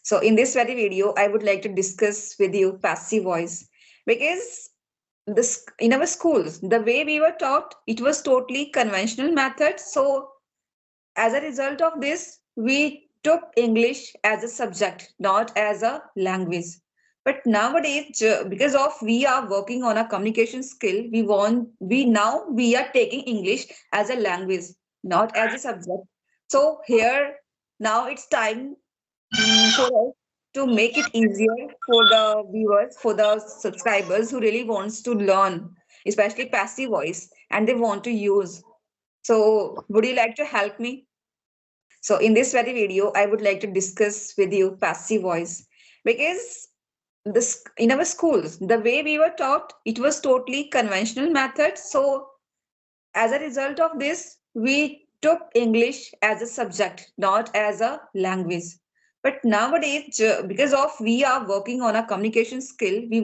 So in this very video, I would like to discuss with you passive voice because this in our schools, the way we were taught, it was totally conventional method. So as a result of this, we took English as a subject, not as a language. But nowadays, because of we are working on a communication skill, we are taking English as a language, not as a subject. So here now it's time for us to make it easier for the viewers, for the subscribers who really wants to learn, especially passive voice, and they want to use. So would you like to help me? So in this very video, I would like to discuss with you passive voice because this in our schools, the way we were taught, it was totally conventional method. So as a result of this, we took English as a subject, not as a language. But nowadays, because of we are working on a communication skill, we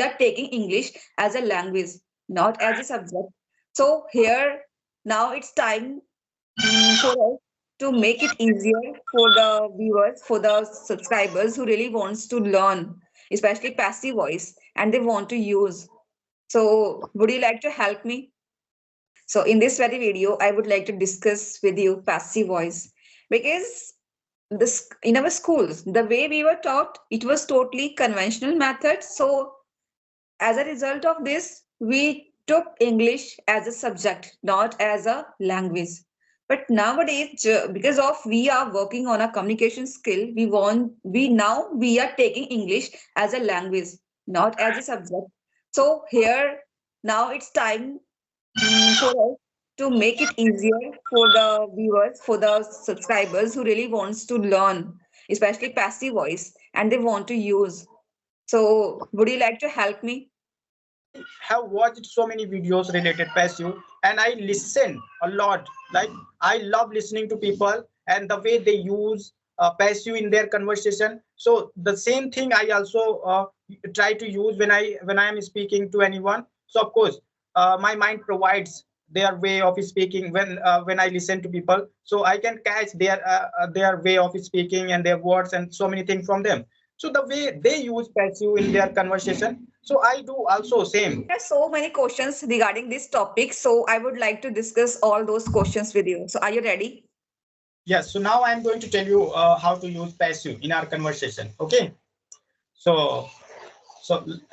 are taking English as a language, not as a subject. So here now it's time for us to make it easier for the viewers, for the subscribers who really wants to learn, especially passive voice, and they want to use. So would you like to help me? So in this very video, I would like to discuss with you passive voice because this in our schools, the way we were taught, it was totally conventional method. So as a result of this, we took English as a subject, not as a language. But nowadays, because of we are working on a communication skill, we are taking English as a language, not as a subject. So here now it's time for us to make it easier for the viewers, for the subscribers who really wants to learn, especially passive voice, and they want to use. So would you like to help me? I have watched so many videos related passive and I listen a lot. Like I love listening to people and the way they use passive in their conversation. So the same thing I also try to use when I am speaking to anyone. So of course, my mind provides their way of speaking when I listen to people. So I can catch their way of speaking and their words and so many things from them. So the way they use passive in their conversation, so I do also same. There are so many questions regarding this topic, so I would like to discuss all those questions with you. So are you ready? Yes, so now I'm going to tell you how to use passive in our conversation. Okay. So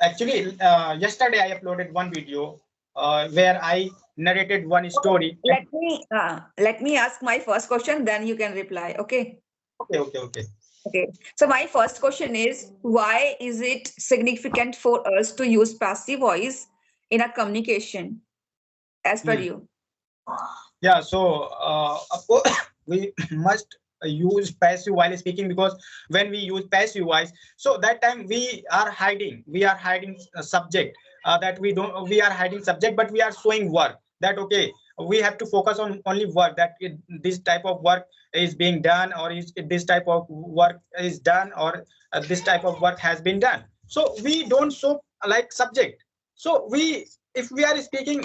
actually yesterday I uploaded one video where I narrated one Okay. story. Let me ask my first question, then you can reply. Okay. Okay, okay, okay. Okay. So my first question is, why is it significant for us to use passive voice in a communication, as per Hmm. you? Yeah, so of course we must use passive while speaking, because when we use passive voice, so that time we are hiding a subject, that we are hiding subject, but we are showing work, that okay, we have to focus on only work, that this type of work is being done, or is this type of work is done, or this type of work has been done. So we don't show like subject. So we if we are speaking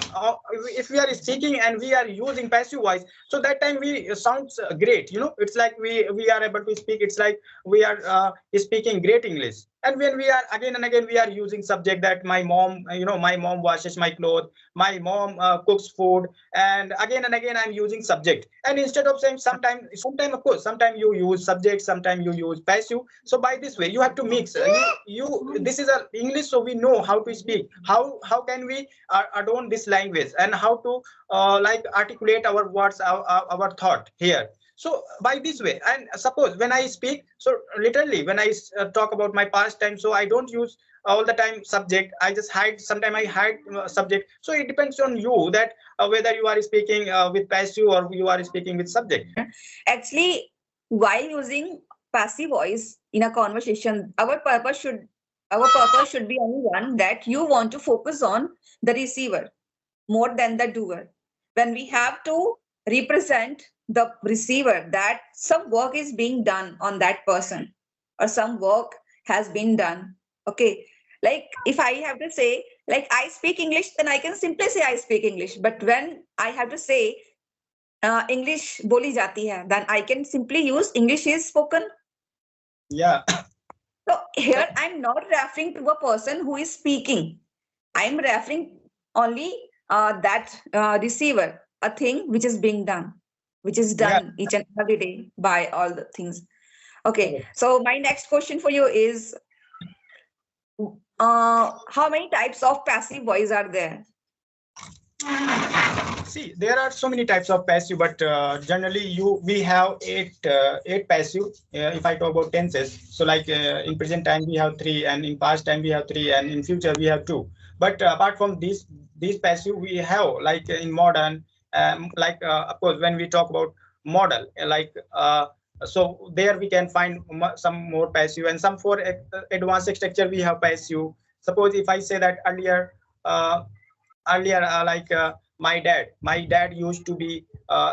if we are speaking and we are using passive voice, so that time we sounds great, it's like we are able to speak, it's like we are speaking great English. And when we are again and again we are using subject, that my mom, my mom washes my clothes, my mom cooks food, and again I'm using subject. And instead of saying sometime of course, sometime you use subject, sometime you use passive. So by this way you have to mix, you this is a English, so we know how to speak, how can we adorn this language, and how to like articulate our words, our thought here. So by this way, and suppose when I speak, so literally when I talk about my past time, so I don't use all the time subject, I just hide, sometimes I hide subject. So it depends on you, that whether you are speaking with passive or you are speaking with subject. Actually, while using passive voice in a conversation, our purpose should be only one, that you want to focus on the receiver more than the doer. When we have to represent the receiver that some work is being done on that person, or some work has been done. Okay. Like if I have to say, like I speak English, then I can simply say I speak English. But when I have to say English boli jati hai, then I can simply use English is spoken. Yeah. So here I'm not referring to a person who is speaking. I'm referring only that receiver, a thing which is being done, which is Yeah. done each and every day by all the things. Okay, so my next question for you is how many types of passive voice are there? See, there are so many types of passive, but generally we have eight passive. If I talk about tenses, so like in present time we have three, and in past time we have three, and in future we have two. But apart from these passive, we have like in modern, like of course when we talk about model, so there we can find some more passive, and some for advanced structure we have passive. Suppose if I say that uh, earlier my dad used to be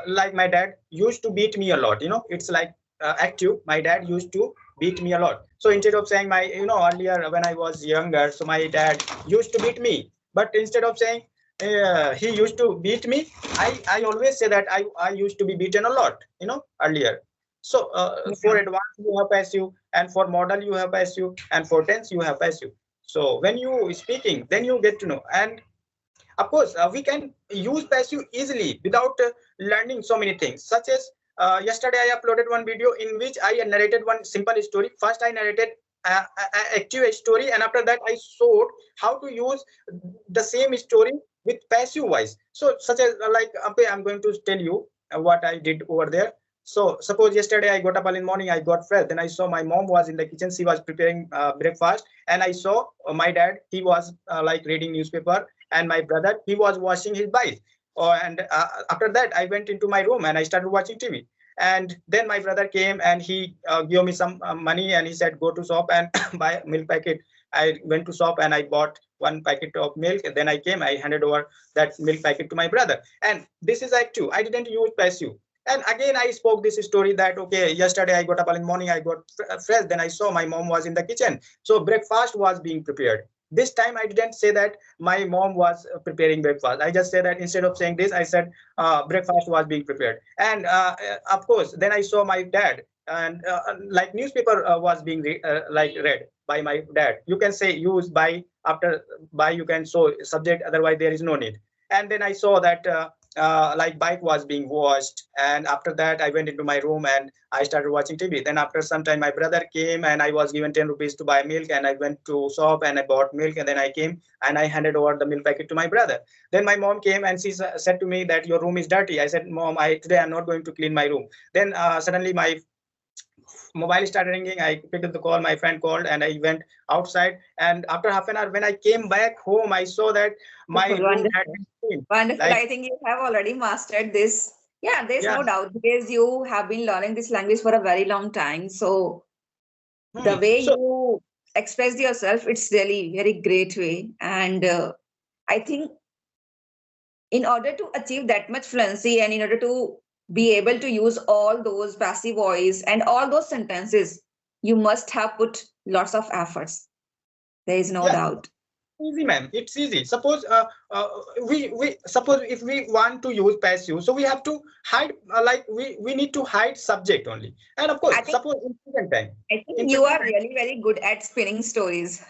like my dad used to beat me a lot, it's like active. My dad used to beat me a lot, so instead of saying my, earlier when I was younger, so my dad used to beat me, but instead of saying he used to beat me, I always say that I used to be beaten a lot, earlier. So for Yeah. advanced you have passive, and for model you have passive, and for tense you have passive. So when you speaking, then you get to know. And of course, we can use passive easily without learning so many things, such as yesterday I uploaded one video in which I narrated one simple story. First, I narrated active story, and after that, I showed how to use the same story with passive voice. So, such as like, okay, I'm going to tell you what I did over there. So, suppose yesterday I got up early in the morning, I got fresh, then I saw my mom was in the kitchen, she was preparing breakfast, and I saw my dad, he was like reading newspaper, and my brother, he was washing his bike. And after that I went into my room and I started watching TV. And then my brother came and he gave me some money, and he said go to shop and buy a milk packet. I went to shop and I bought one packet of milk, and then I came, I handed over that milk packet to my brother. And this is active, I didn't use passive. And again I spoke this story that okay, yesterday I got up early in the morning, I got fresh, then I saw my mom was in the kitchen, so breakfast was being prepared. This time I didn't say that my mom was preparing breakfast. I just said that instead of saying this, I said breakfast was being prepared. And of course, then I saw my dad, and like newspaper was being like read by my dad. You can say use by, after by you can show subject, otherwise there is no need. And then I saw that like bike was being washed, and after that I went into my room and I started watching TV. Then after some time, my brother came and I was given 10 rupees to buy milk, and I went to shop and I bought milk, and then I came and I handed over the milk packet to my brother. Then my mom came and she said to me that your room is dirty. I said, Mom, today I'm not going to clean my room. Then suddenly my mobile started ringing. I picked up the call. My friend called, and I went outside. And after half an hour, when I came back home, I saw that my Wonderful, room had wonderful. been cleaned. Wonderful. Like, I think you have already mastered this. Yeah, there's yeah. no doubt because you have been learning this language for a very long time. So the Hmm. way So you expressed yourself, it's really very great way. And I think in order to achieve that much fluency and in order to be able to use all those passive voice and all those sentences, you must have put lots of efforts. There is no yeah, doubt. easy, man. It's easy. Suppose we suppose if we want to use passive, so we have to hide like we need to hide subject only. And of I course, think suppose in present time, I think in you present are time, really very good at spinning stories.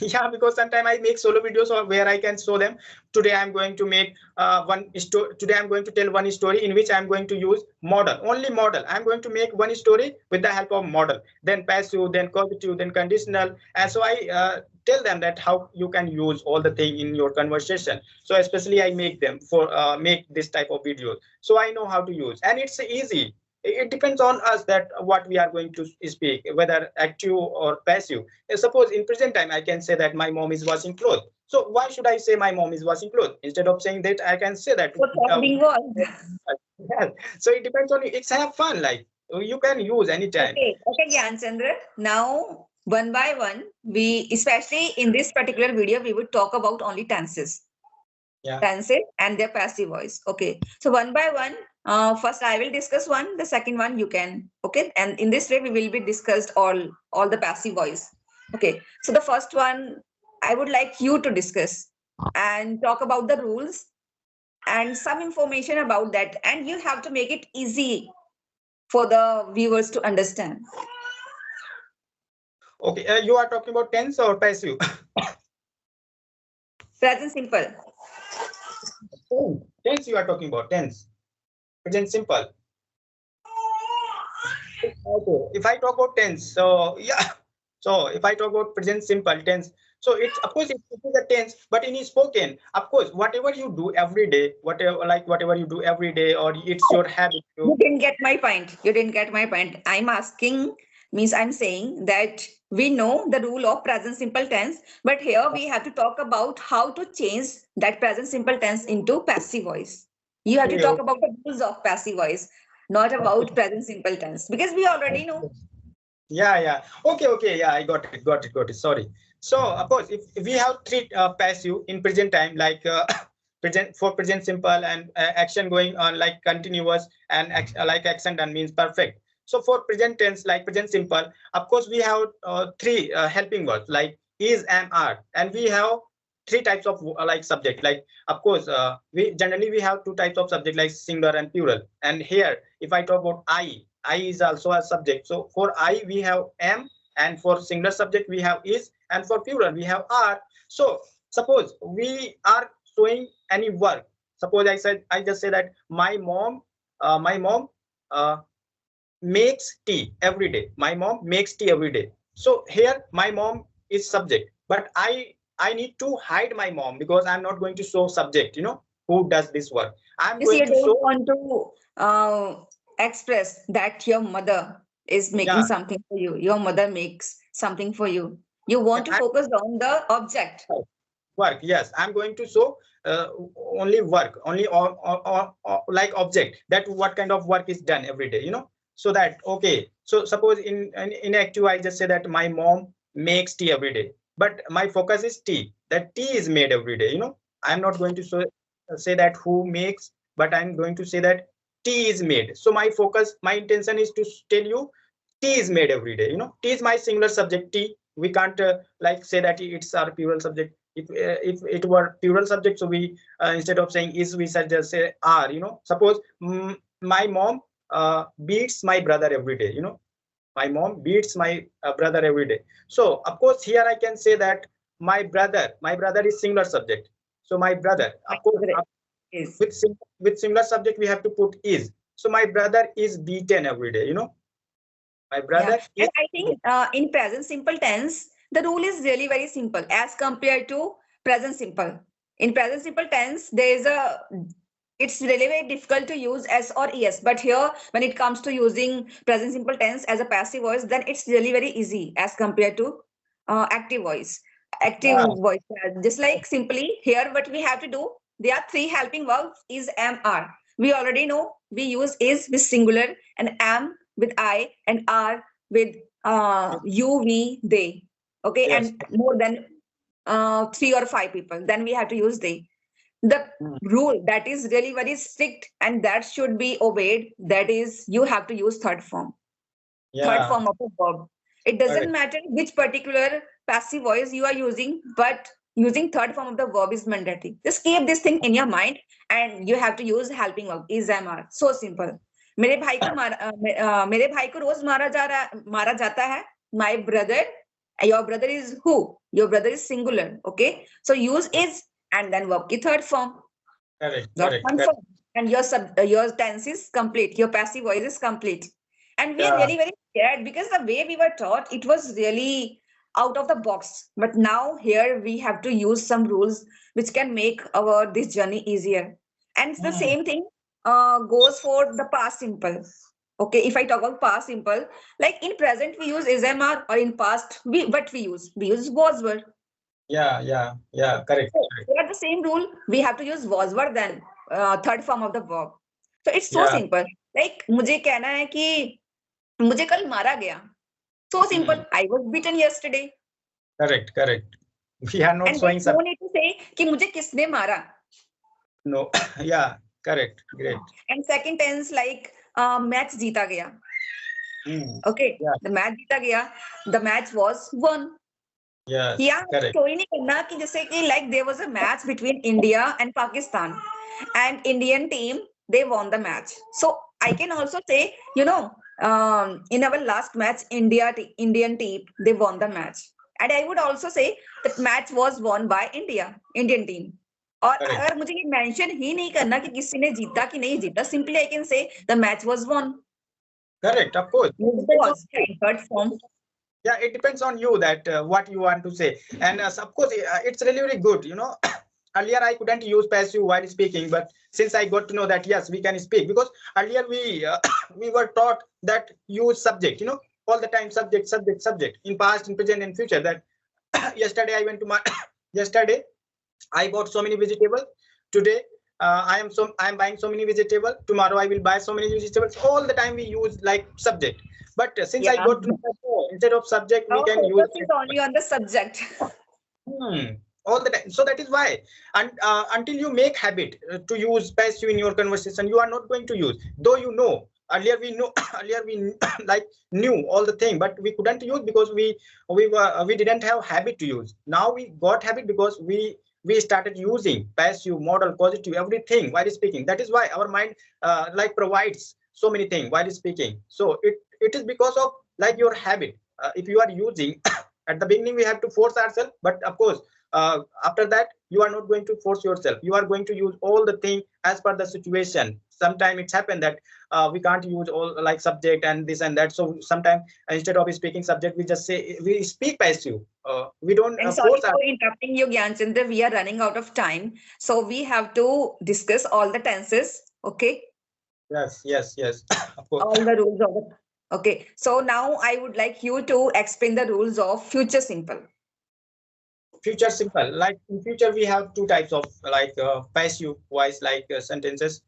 yeah, because sometimes I make solo videos where I can show them. Today I'm going to make one story. Today I'm going to tell one story in which I'm going to use model, only model. I'm going to make one story with the help of model, then passive, then causative, then conditional. And so I tell them that how you can use all the thing in your conversation. So especially I make them for make this type of videos. So I know how to use, and it's easy. It depends on us that what we are going to speak, whether active or passive. Suppose in present time, I can say that my mom is washing clothes. So why should I say my mom is washing clothes? Instead of saying that, I can say that. What have Uh, been was. yeah. So it depends on you. It's have fun. Like you can use anytime. Okay, okay, Gyan Chandra. Now, one by one, we, especially in this particular video, we would talk about only tenses, Yeah. tenses and their passive voice. Okay, so one by one, first I will discuss one, the second one you can. Okay, and in this way we will be discussed all the passive voice. Okay, so the first one I would like you to discuss and talk about the rules and some information about that, and you have to make it easy for the viewers to understand. Okay, you are talking about tense or passive? Present simple. Tense you are talking about, tense. Present simple. Okay. If I talk about tense, so yeah. So if I talk about present simple tense, so it's of course it is a tense, but in spoken, of course, whatever you do every day, whatever you do every day, or it's your habit to. You didn't get my point. You didn't get my point. I'm asking, means I'm saying that we know the rule of present simple tense, but here we have to talk about how to change that present simple tense into passive voice. You have to Okay, talk about the rules of passive voice, not about present simple tense, because we already know. okay. Yeah. Okay. Yeah, I got it. Sorry. So, of course, if we have three passive in present time, like present for present simple and action going on like continuous and like action done means perfect. So for present tense, like present simple, of course, we have three helping words like is, am, are, and we have three types of like subject. Like, of course, we generally we have two types of subject like singular and plural. And here, if I talk about I is also a subject. So for I we have am, and for singular subject we have is, and for plural we have are. So suppose we are showing any work. Suppose I just say that my mom uh, makes tea every day. My mom makes tea every day. So here my mom is subject, but I need to hide my mom because I'm not going to show subject. Who does this work? I'm Means going you to don't show. want to express that your mother is making Yeah, something for you. Your mother makes something for you. You want to I focus on the object. work. Yes, I'm going to show uh, only work, only or like object, that what kind of work is done every day. So that, okay, so suppose in active I just say that my mom makes tea every day, but my focus is tea, that tea is made every day. I'm not going to say that who makes, but I'm going to say that tea is made. So my focus, my intention is to tell you tea is made every day. Tea is my singular subject. Tea, we can't like say that it's our plural subject. If it were plural subject, so we instead of saying is, we should just say are. Suppose my mom beats my brother every day. My mom beats my brother every day. So of course here I can say that my brother is singular subject. So my brother, My of course, mother is. with singular subject we have to put is. So my brother is beaten every day. My Yeah. brother is. And I think in present simple tense, the rule is really very simple as compared to present simple. In present simple tense, there is a it's really very difficult to use s or es, but here when it comes to using present simple tense as a passive voice, then it's really very easy as compared to active voice. Active Yeah, voice, just like simply here what we have to do, there are three helping verbs is, am, are. We already know we use is with singular and am with I and are with you, we, they. Okay, yes. and more than three or five people, then we have to use they. The Mm. rule that is really very strict and that should be obeyed, that is you have to use third Yeah, form of a verb. It doesn't correct. matter which particular passive voice you are using, but using third form of the verb is mandatory. Just keep this thing in your mind and you have to use helping verb is, am, are. So simple. मेरे भाई को रोज मारा जाता है. My brother, your brother is who? Your brother is singular. Okay, so use is and then verb की third form. Correct, Got correct, correct. confirmed. And your tense is complete. Your passive voice is complete. And we are Yeah, really very scared because the way we were taught, it was really out of the box. But now here we have to use some rules which can make our this journey easier. And it's the mm, same thing goes for the past simple. Okay, if I talk about past simple, like in present we use ismr, or in past we use was were. yeah, correct, So correct. they are the same rule. We have to use was were then third form of the verb. So it's so Yeah, simple. Like मुझे कहना है कि मुझे कल मारा गया. So mm, simple. I was beaten yesterday. correct, correct. We are not And there's showing no some. need to say कि मुझे किसने मारा. No, yeah, correct, great. And second tense like match जीता गया. Mm, Okay. yeah, The match जीता गया. The match was won. yes, Yeah, correct. story नहीं करना कि जैसे कि like there was a match between India and Pakistan, and Indian team they won the match. So I can also say, in our last match, Indian team, they won the match. And I would also say that match was won by Indian team. और Correct. अगर मुझे ये mention ही नहीं करना कि किसी ने जीता कि नहीं जीता, simply I can say the match was won. Correct. Of course. Was in third form. Yeah, it depends on you that what you want to say, and of course it's really very good. Earlier I couldn't use passive while speaking, but since I got to know that yes, we can speak, because earlier we we were taught that use subject, all the time, subject, subject, subject, in past, in present, and future. That yesterday I went to my yesterday I bought so many vegetables. Today I am buying so many vegetables. Tomorrow I will buy so many vegetables. All the time we use like subject. But since I Yeah. got to know that, instead of subject we Our can use focus is only on the subject. all the time. So that is why, and until you make habit to use passive in your conversation, you are not going to use. Though earlier we know earlier we like knew all the thing, but we couldn't use because we didn't have habit to use. Now we got habit because we started using passive, model, positive, everything while speaking. That is why our mind like provides so many things while speaking. So it is because of like your habit. If you are using at the beginning, we have to force ourselves, but of course after that you are not going to force yourself. You are going to use all the thing as per the situation. Sometimes it's happened that we can't use all like subject and this and that, so sometimes instead of speaking subject we just say we speak passive. We don't And sorry force our. for interrupting you, Gyanchandra. We are running out of time. So we have to discuss all the tenses. Okay. Yes, yes, yes. Of course. All the rules of it. Okay. So now I would like you to explain the rules of future simple. Future simple, like in future we have two types of like passive voice like sentences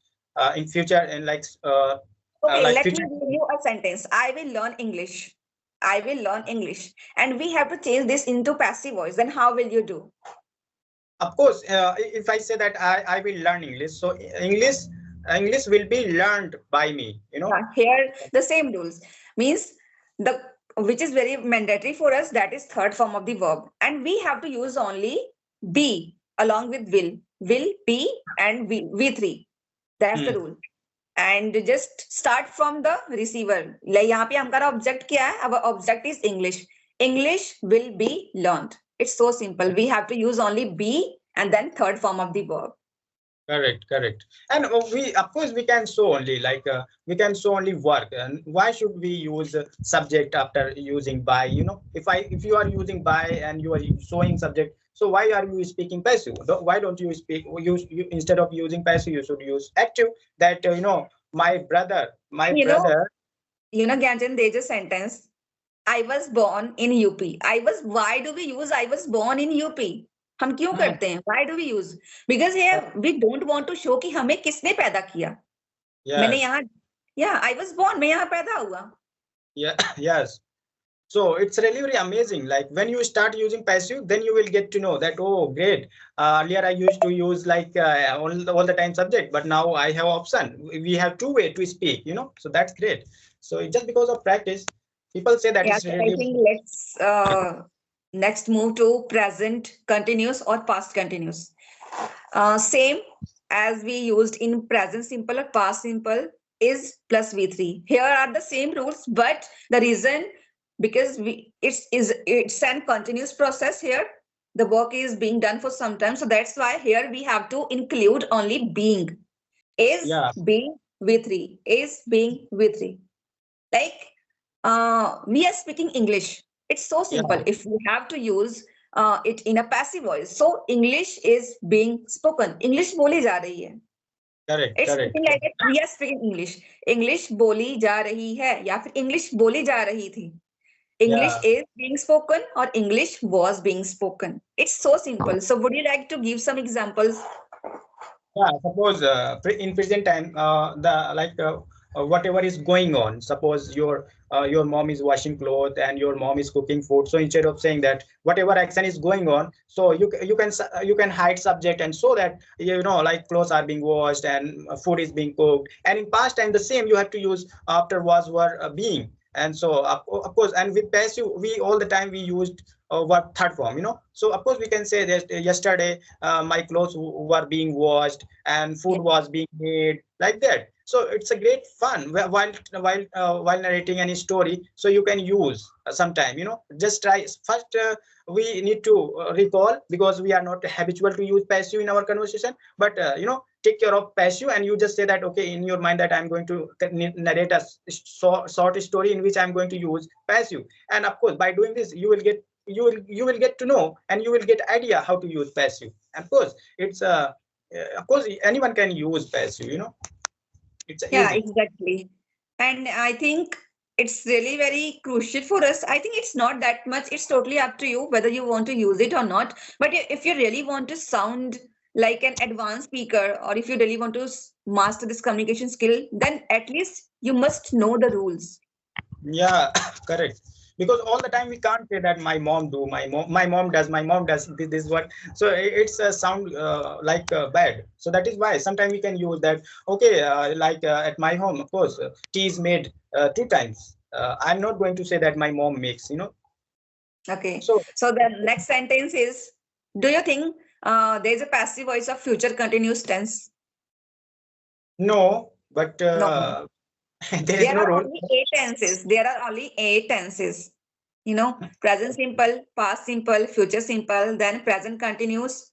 in future, and Okay, like let me future. give you a sentence. I will learn English. I will learn English. And we have to change this into passive voice. Then how will you do? Of course, if I say that I will learn English, so English will be learned by me. Yeah, here the same rules. Means the which is very mandatory for us, that is third form of the verb. And we have to use only be along with will. Will, be, and V3. That's the Hmm. rule. And just start from the receiver. like यहाँ पे हमारा object क्या है? Our object is English. English will be learned. It's so simple. We have to use only be and then third form of the verb. Correct, correct. And we, of course, we can show only like we can show only work. And why should we use subject after using by? If you are using by and you are showing subject, so why are you speaking passive? Why don't you speak instead of using passive? You should use active. That my You know, brother. Gyanjan, there's a sentence. I was born in UP. Why do we use I was born in UP? हम क्यों Hmm, करते हैं? Why do we use? Because here we don't want to show कि हमें किसने पैदा किया. मैंने yes, यहाँ, yeah, I was born. मैं यहाँ पैदा हुआ. yeah, yes. So it's really very amazing. Like when you start using passive, then you will get to know that, oh, great. Earlier I used to use like all the time subject, but now I have option. We have two way to speak. So that's great. So it's just because of practice, people say that Yeah, it's so I really. think let's next move to present continuous or past continuous. Same as we used in present simple or past simple is plus V3. Here are the same rules, but the reason because it's an continuous process here. The work is being done for some time, so that's why here we have to include only being. Is Yeah, being V3. Is being V3. Like we are speaking English. It's so yeah, simple. If we have to use it in a passive voice, so English is being spoken. English बोली जा रही है. correct, It's correct. something like that. We are speaking English. English बोली जा रही है या फिर English बोली जा रही थी. English Yeah. is being spoken or English was being spoken. It's so simple. So would you like to give some examples? Yeah, suppose in present time, the like whatever is going on. Suppose your mom is washing clothes and your mom is cooking food. So instead of saying that whatever action is going on, so you can hide subject and so that like clothes are being washed and food is being cooked. And in past time, the same you have to use after was were being. And so of course, and with passive, we all the time we used what third form. So of course we can say that yesterday my clothes were being washed and food Yeah. was being made like that. So it's a great fun while narrating any story. So you can use sometime, just try first. We need to recall, because we are not habitual to use passive in our conversation. But take care of passive, and you just say that, okay, in your mind, that I'm going to narrate a short story in which I'm going to use passive. And of course, by doing this, you will get to know, and you will get idea how to use passive. Of course, it's of course anyone can use passive. It's Yeah, easy. exactly. And I think it's really very crucial for us. I think it's not that much. It's totally up to you whether you want to use it or not. But if you really want to sound like an advanced speaker, or if you really want to master this communication skill, then at least you must know the rules. Yeah, correct. Because all the time we can't say that my mom does this what. So it's a sound like bad. So that is why sometimes we can use that. Okay, like at my home, of course, tea is made 2 times. I'm not going to say that my mom makes. Okay. So So the next sentence is, do you think there's a passive voice of future continuous tense? no, but No. there is There no are rule. only eight tenses. There are only eight tenses. Present simple, past simple, future simple, then present continuous,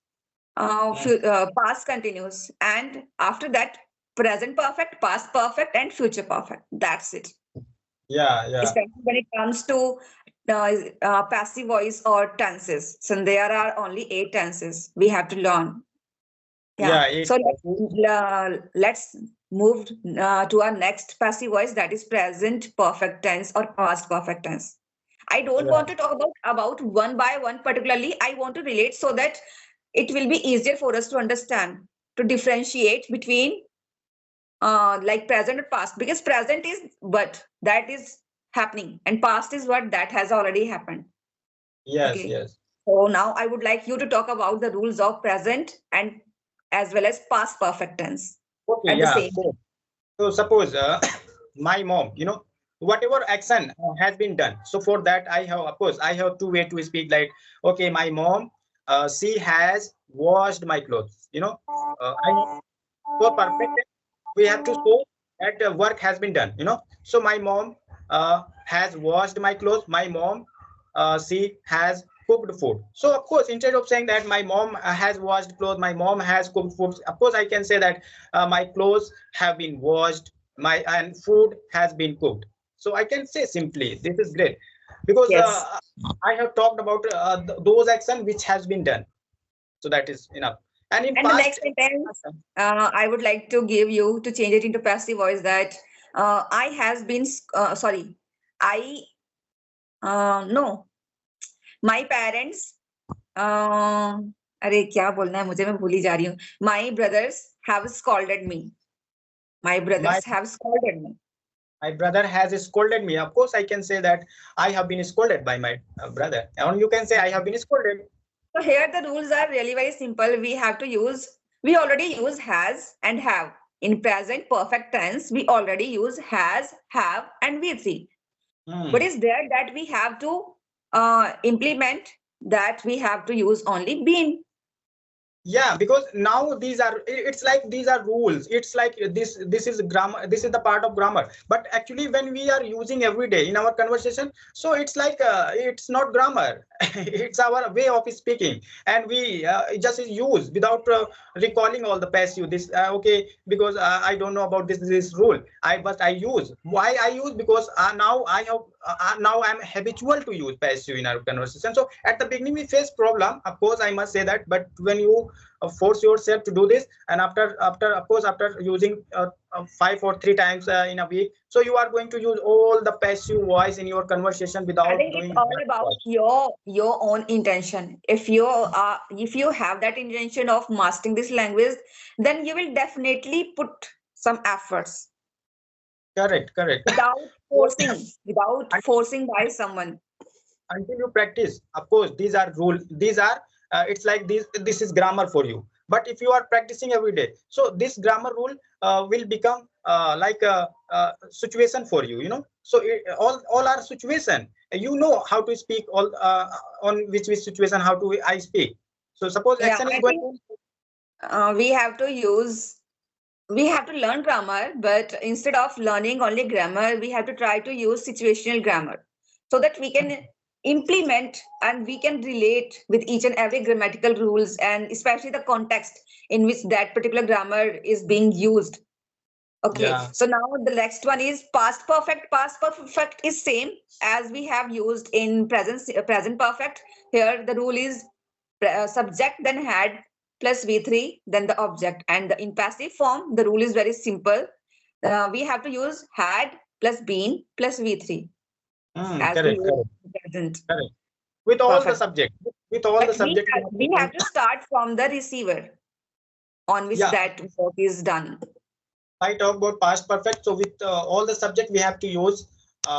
Mm. past continuous, and after that, present perfect, past perfect, and future perfect. That's it. Yeah, yeah, Especially when it comes to passive voice or tenses. So there are only eight tenses we have to learn. Yeah. yeah. It. So let's move to our next passive voice, that is present perfect tense or past perfect tense. I don't Yeah, want to talk about one by one particularly. I want to relate so that it will be easier for us to understand, to differentiate between like present and past, because present is what that is happening and past is what that has already happened. yes, Okay. yes. So now I would like you to talk about the rules of present and as well as past perfect tense Okay, at the yeah. same So, time. so suppose my mom, whatever action has been done. So for that, of course, I have two way to speak. Like, okay, my mom, she has washed my clothes. For perfect, we have to show that the work has been done. So my mom has washed my clothes. My mom, she has cooked food. So of course, instead of saying that my mom has washed clothes, my mom has cooked food, of course I can say that my clothes have been washed, my and food has been cooked. So I can say simply, this is great, because Yes. I have talked about those action which has been done. So that is enough. And in And the past, next sentence, I would like to give you to change it into passive voice that I has been, sorry, I, no, my parents, अरे क्या बोलना है मुझे, मैं भूल ही जा रही हूँ. My brothers have scolded me. My my brothers have scolded me. my brother has scolded me. Of course I can say that I have been scolded by my brother, and you can say I have been scolded. So here the rules are really very simple. We already use has and have. In present perfect tense, we already use has, have, and we three. But Hmm. is there that we have to implement, that we have to use only been? Yeah, because now it's like these are rules. It's like this is grammar, this is the part of grammar. But actually when we are using every day in our conversation, so it's like it's not grammar. It's our way of speaking, and we just use without recalling all the passive. This okay, because I don't know about this rule. I use. Why I use? Because now I'm habitual to use passive in our conversation. So at the beginning we face problem, of course I must say that. But when you force yourself to do this, and after of course after using 5 or 3 times in a week, so you are going to use all the passive voice in your conversation I without think it's doing all that about voice. your own intention. If you have that intention of mastering this language, then you will definitely put some efforts Correct, correct. without So, forcing by someone. until you practice, of course these are rule, these are it's like this is grammar for you. But if you are practicing every day, so this grammar rule will become like a situation for you, so all are situation. You know how to speak all on which situation, how to I speak. So suppose Yeah, action is I going think on. we have to use. we have to learn grammar, but instead of learning only grammar, we have to try to use situational grammar so that we can implement and we can relate with each and every grammatical rules, and especially the context in which that particular grammar is being used. Okay, Yeah. so now the next one is past perfect. Past perfect is same as we have used in present perfect. Here the rule is subject then had plus V3 then the object, and in passive form the rule is very simple. We have to use had plus been plus V3 as we Correct. use Correct. in present Correct. With all the perfect. subject. With all the But subject, we have we to use. have to start from the receiver on which Yeah. that work is done. I talk about past perfect. So with all the subject, we have to use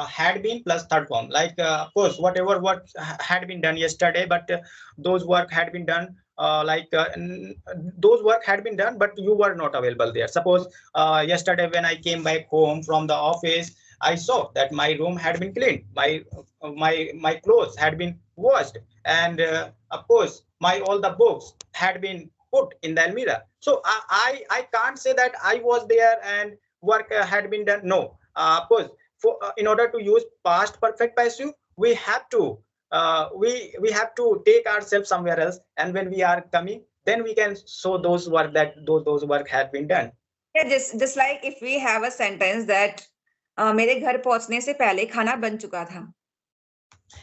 had been plus third form. Like of course, whatever work had been done yesterday, but those work had been done. Those work had been done, but you were not available there. Suppose yesterday when I came back home from the office, I saw that my room had been cleaned, my clothes had been washed, and of course my all the books had been put in the almirah. So I can't say that I was there and work had been done. No, of course, in order to use past perfect passive, we have to take ourselves somewhere else, and when we are coming, then we can show those work that those work had been done. Yeah, just like if we have a sentence that मेरे घर पहुंचने से पहले खाना बन चुका था.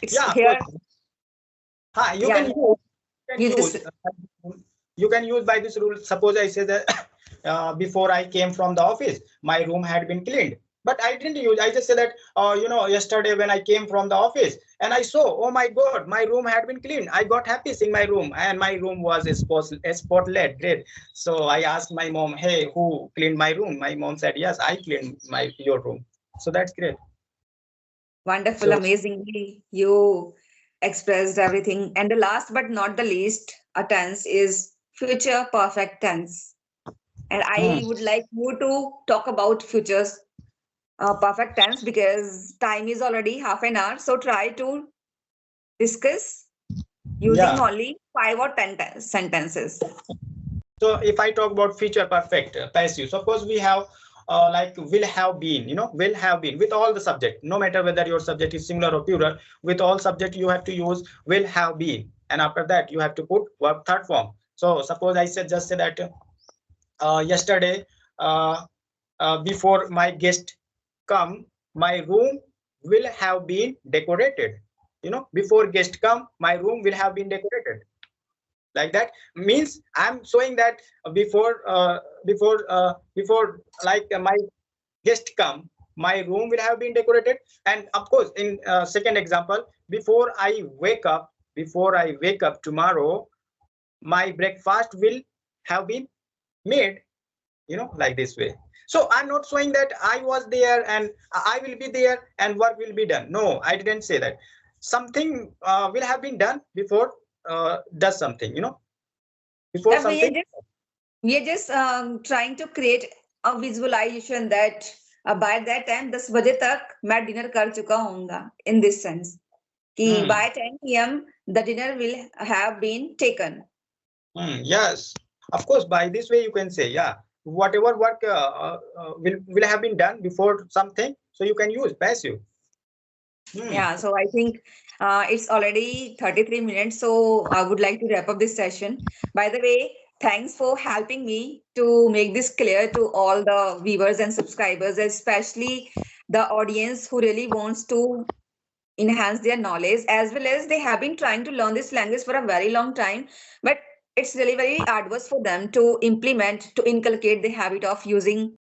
It's Yeah, of course. here. You Yeah, can here you just you can use by this rule. Suppose I say that before I came from the office, my room had been cleaned, but I didn't use. I just say that yesterday when I came from the office and I saw, oh my god, my room had been cleaned. I got happy seeing my room, and my room was spotless, great. So I asked my mom, hey, who cleaned my room? My mom said, yes, I cleaned your room. So that's great. wonderful, So amazingly you expressed everything. And the last but not the least, a tense is future perfect tense. And I hmm, would like you to talk about futures perfect tense because time is already half an hour. So try to discuss using yeah. only 5 or 10 sentences. So if I talk about future perfect passive, suppose we have like will have been, will have been with all the subject, no matter whether your subject is singular or plural, with all subject you have to use will have been, and after that you have to put verb third form. So suppose I said just say that yesterday uh, before my guest come, my room will have been decorated. Before guest come, my room will have been decorated, like that. Means I'm showing that before like my guest come, my room will have been decorated. And of course in second example, before I wake up tomorrow, my breakfast will have been made, like this way. So I'm not showing that I was there and I will be there and work will be done. No, I didn't say that. Something will have been done before does something, before Yeah, something. we are just trying to create a visualization that by that time 10 बजे तक मैं dinner कर चुका होऊंगा, in this sense कि by Hmm. 10 p.m. the dinner will have been taken. Yes, of course. By this way, you can say, yeah, whatever work will have been done before something, so you can use passive. Hmm. Yeah, so I think it's already 33 minutes, so I would like to wrap up this session. By the way, thanks for helping me to make this clear to all the viewers and subscribers, especially the audience who really wants to enhance their knowledge, as well as they have been trying to learn this language for a very long time, but it's really very arduous for them to implement, to inculcate the habit of using